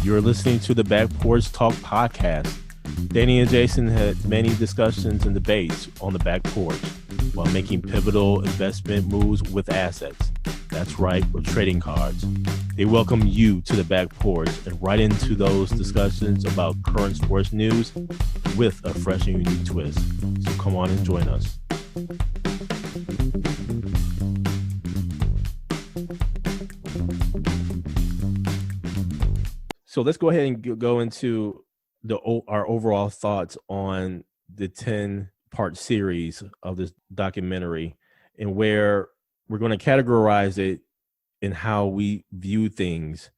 You're listening to the Back Porch Talk podcast. Danny and Jason had many discussions and debates on the back porch while making pivotal investment moves with assets. That's right, with trading cards. They welcome you to the back porch and right into those discussions about current sports news with a fresh and unique twist. So come on and join us. So let's go ahead and go into our overall thoughts on the 10-part series of this documentary and where we're going to categorize it in how we view things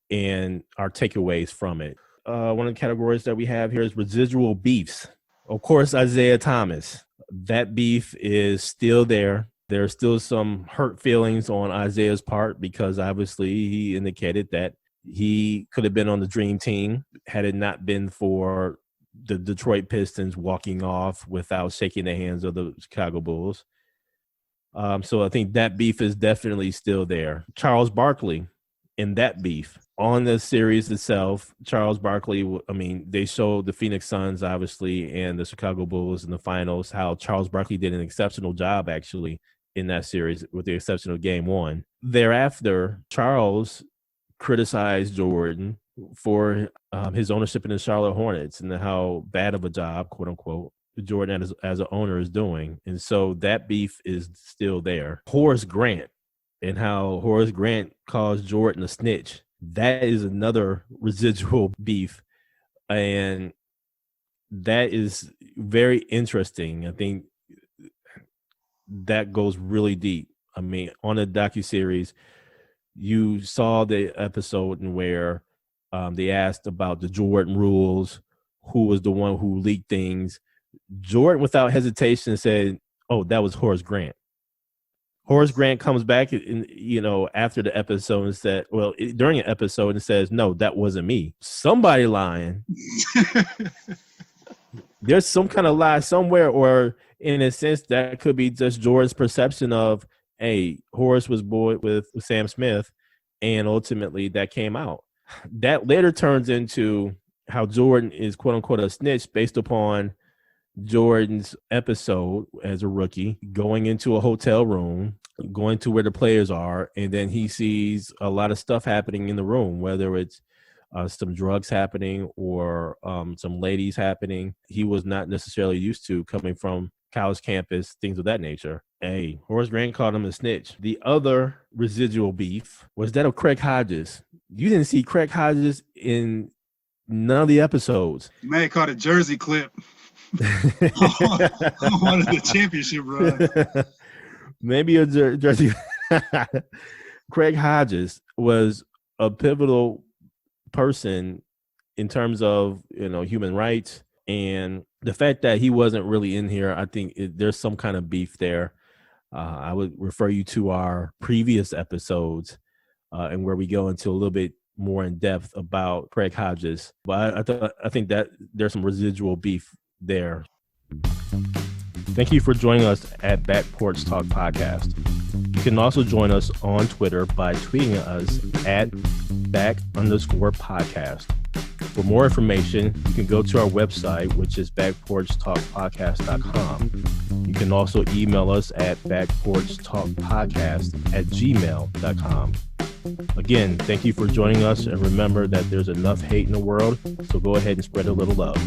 and our takeaways from it. One of the categories that we have here is residual beefs. Of course, Isiah Thomas. That beef is still there. There's still some hurt feelings on Isiah's part because obviously he indicated that he could have been on the dream team had it not been for the Detroit Pistons walking off without shaking the hands of the Chicago Bulls. So I think that beef is definitely still there. Charles Barkley in that beef. On the series itself, Charles Barkley, they showed the Phoenix Suns, obviously, and the Chicago Bulls in the finals, how Charles Barkley did an exceptional job, actually, in that series, with the exception of Game 1. Thereafter, Charles criticized Jordan for his ownership in the Charlotte Hornets and how bad of a job, quote unquote, Jordan as an owner is doing. And so that beef is still there. Horace Grant and how Horace Grant calls Jordan a snitch. That is another residual beef. And that is very interesting. I think that goes really deep. On the docuseries, you saw the episode in where they asked about the Jordan rules, who was the one who leaked things. Jordan, without hesitation, said, "Oh, that was Horace Grant." Horace Grant comes back, after the episode and said, during an episode and says, "No, that wasn't me." Somebody lying. There's some kind of lie somewhere, or in a sense, that could be just Jordan's perception of, hey, Horace was bored with Sam Smith, and ultimately that came out. That later turns into how Jordan is, quote unquote, a snitch based upon Jordan's episode as a rookie, going into a hotel room, going to where the players are, and then he sees a lot of stuff happening in the room, whether it's some drugs happening or some ladies happening he was not necessarily used to coming from college campus, things of that nature. Hey, Horace Grant called him a snitch. The other residual beef was that of Craig Hodges. You didn't see Craig Hodges in none of the episodes. You may have caught a jersey clip. I wanted the championship run. Maybe a jersey. Craig Hodges was a pivotal person in terms of human rights, and the fact that he wasn't really in here, I think there's some kind of beef there. I would refer you to our previous episodes and where we go into a little bit more in depth about Craig Hodges. But I think that there's some residual beef there. Thank you for joining us at Back Porch Talk Podcast. You can also join us on Twitter by tweeting us at @back_podcast. For more information, you can go to our website, which is backporchtalkpodcast.com. You can also email us at backporchtalkpodcast@gmail.com. Again, thank you for joining us, and remember that there's enough hate in the world, so go ahead and spread a little love.